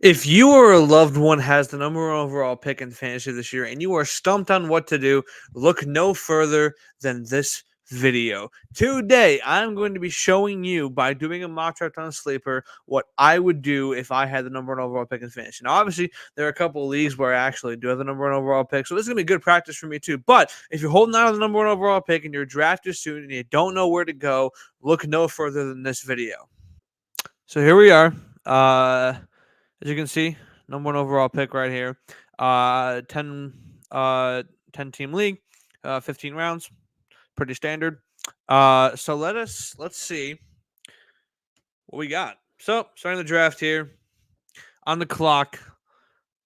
If you or a loved one has the number one overall pick in fantasy this year and you are stumped on what to do, look no further than this video. Today, I'm going to be showing you by doing a mock draft on Sleeper what I would do if I had the number one overall pick in fantasy. Now, obviously, there are a couple of leagues where I actually do have the number one overall pick, so this is going to be good practice for me too. But if you're holding out on the number one overall pick and you're drafted soon and you don't know where to go, look no further than this video. So here we are. As you can see, number one overall pick right here. 10, uh, 10 team league, 15 rounds, pretty standard. So let's see what we got. So starting the draft here on the clock.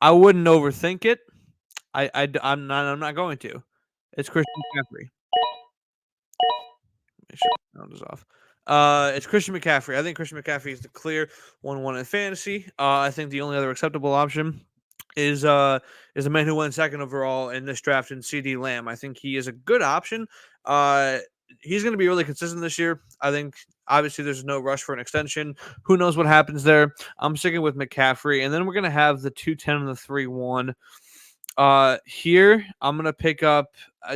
I wouldn't overthink it. I'm not going to. It's Christian McCaffrey. Make sure the sound is off. It's Christian McCaffrey. I think Christian McCaffrey is the clear 1-1 in fantasy. I think the only other acceptable option is a man who went second overall in this draft in CD Lamb. I think he is a good option. Uh, he's going to be really consistent this year. I think obviously there's no rush for an extension. Who knows what happens there? I'm sticking with McCaffrey, and then we're going to have the 2-10 and the 3-1. Here I'm gonna pick up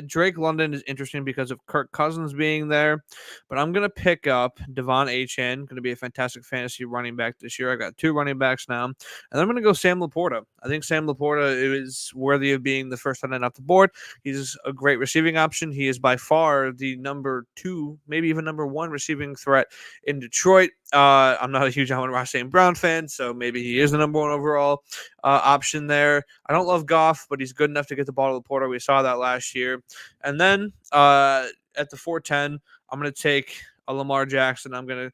Drake London is interesting because of Kirk Cousins being there, but I'm gonna pick up Devon Achane. Going to be a fantastic fantasy running back this year. I got two running backs now, and then I'm gonna go Sam Laporta. I think Sam Laporta is worthy of being the first tight end off the board. He's a great receiving option. He is by far the number two, maybe even number one receiving threat in Detroit. I'm not a huge Amon-Ra St. Brown fan, so maybe he is the number one overall option there. I don't love Goff, but he's good enough to get the ball to Laporta. We saw that last year. And then at the 410, I'm going to take a Lamar Jackson. I'm going to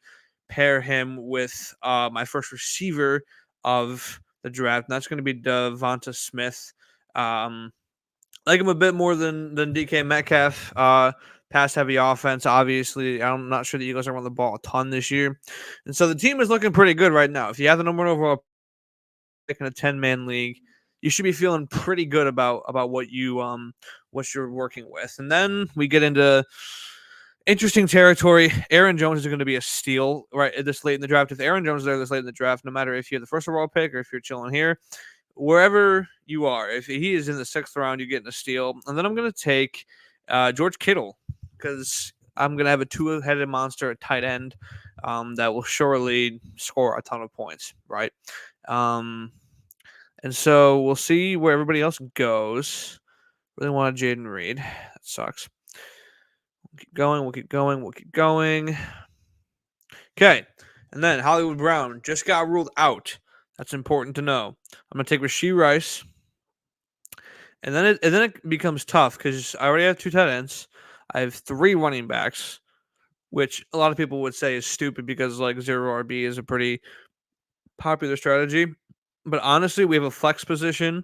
pair him with my first receiver of the draft, and that's going to be Devonta Smith. Like him a bit more than DK Metcalf. Pass heavy offense. Obviously, I'm not sure the Eagles are running the ball a ton this year, and so the team is looking pretty good right now. If you have the number one overall pick in a 10-man league, you should be feeling pretty good about what you're working with. And then we get into interesting territory. Aaron Jones is going to be a steal right this late in the draft. If Aaron Jones is there this late in the draft, no matter if you're the first overall pick or if you're chilling here, wherever you are, if he is in the sixth round, you're getting a steal. And then I'm going to take George Kittle because I'm going to have a two-headed monster at tight end that will surely score a ton of points, right? And so we'll see where everybody else goes. Really wanted Jaden Reed. That sucks. We'll keep going. We'll keep going. We'll keep going. Okay. And then Hollywood Brown just got ruled out. That's important to know. I'm going to take Rashee Rice. And then it becomes tough because I already have two tight ends. I have three running backs, which a lot of people would say is stupid because like zero RB is a pretty popular strategy. But honestly, we have a flex position.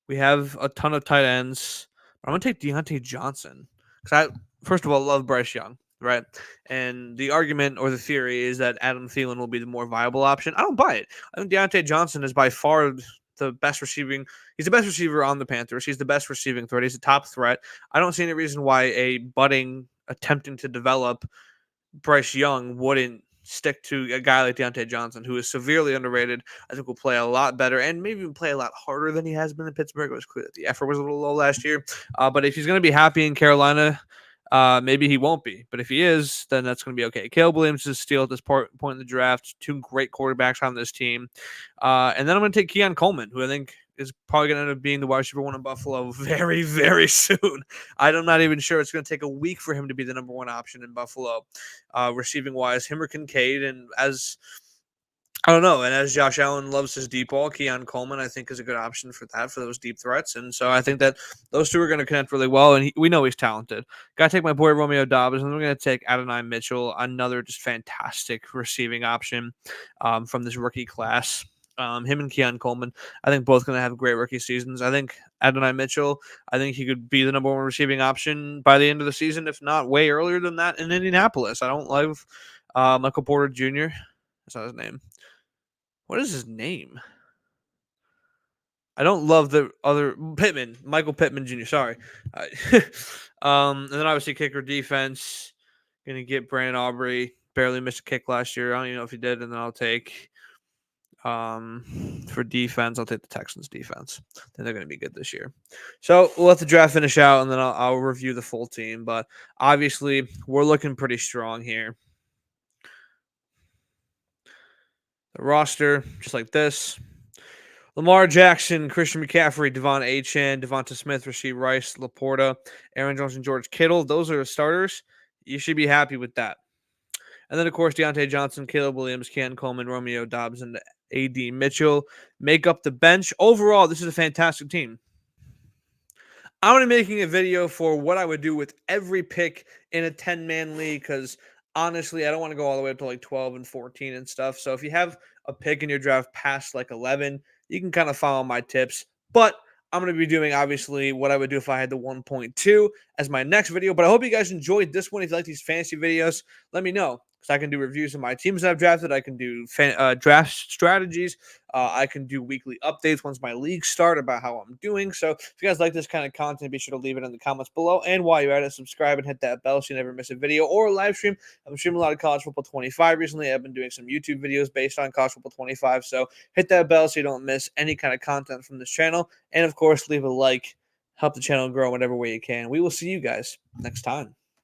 We have a ton of tight ends. I'm gonna take Deontay Johnson because I first of all love Bryce Young, right? And the argument or the theory is that Adam Thielen will be the more viable option. I don't buy it. I think Deontay Johnson is by far the best receiving. He's the best receiver on the Panthers. He's the best receiving threat. He's a top threat. I don't see any reason why a budding attempting to develop Bryce Young wouldn't stick to a guy like Deontay Johnson, who is severely underrated. I think will play a lot better and maybe even play a lot harder than he has been in Pittsburgh. It was clear that the effort was a little low last year. But if he's going to be happy in Carolina, maybe he won't be. But if he is, then that's going to be okay. Caleb Williams is still at this point in the draft. Two great quarterbacks on this team. And then I'm going to take Keon Coleman, who I think is probably going to end up being the wide receiver one in Buffalo very, very soon. I'm not even sure it's going to take a week for him to be the number one option in Buffalo, receiving wise. Him or Kincaid, and as I don't know, and as Josh Allen loves his deep ball, Keon Coleman I think is a good option for those deep threats, and so I think that those two are going to connect really well, and we know he's talented. Got to take my boy Romeo Dobbs, and then we're going to take Adonai Mitchell, another just fantastic receiving option from this rookie class. Him and Keon Coleman, I think both going to have great rookie seasons. I think Adonai Mitchell, I think he could be the number one receiving option by the end of the season, if not way earlier than that in Indianapolis. I don't love Michael Porter Jr. That's not his name. What is his name? I don't love the other Michael Pittman Jr. Sorry. And then obviously kicker defense. Going to get Brandon Aubrey. Barely missed a kick last year. I don't even know if he did. And then I'll take For defense, I'll take the Texans defense. I think they're going to be good this year. So we'll let the draft finish out, and then I'll review the full team. But obviously, we're looking pretty strong here. The roster, just like this. Lamar Jackson, Christian McCaffrey, Devon Achane, Devonta Smith, Rashee Rice, Laporta, Aaron Jones, and George Kittle. Those are the starters. You should be happy with that. And then, of course, Deontay Johnson, Caleb Williams, Ken Coleman, Romeo Dobbs, and A.D. Mitchell make up the bench. Overall, this is a fantastic team. I'm going to be making a video for what I would do with every pick in a 10-man league because, honestly, I don't want to go all the way up to like 12 and 14 and stuff. So if you have a pick in your draft past like 11, you can kind of follow my tips. But I'm going to be doing, obviously, what I would do if I had the 1.2 as my next video. But I hope you guys enjoyed this one. If you like these fantasy videos, let me know. Because I can do reviews of my teams that I've drafted. I can do draft strategies. I can do weekly updates once my leagues start about how I'm doing. So if you guys like this kind of content, be sure to leave it in the comments below. And while you're at it, subscribe and hit that bell so you never miss a video or a live stream. I'm streaming a lot of College Football 25 recently. I've been doing some YouTube videos based on College Football 25. So hit that bell so you don't miss any kind of content from this channel. And of course, leave a like. Help the channel grow whatever way you can. We will see you guys next time.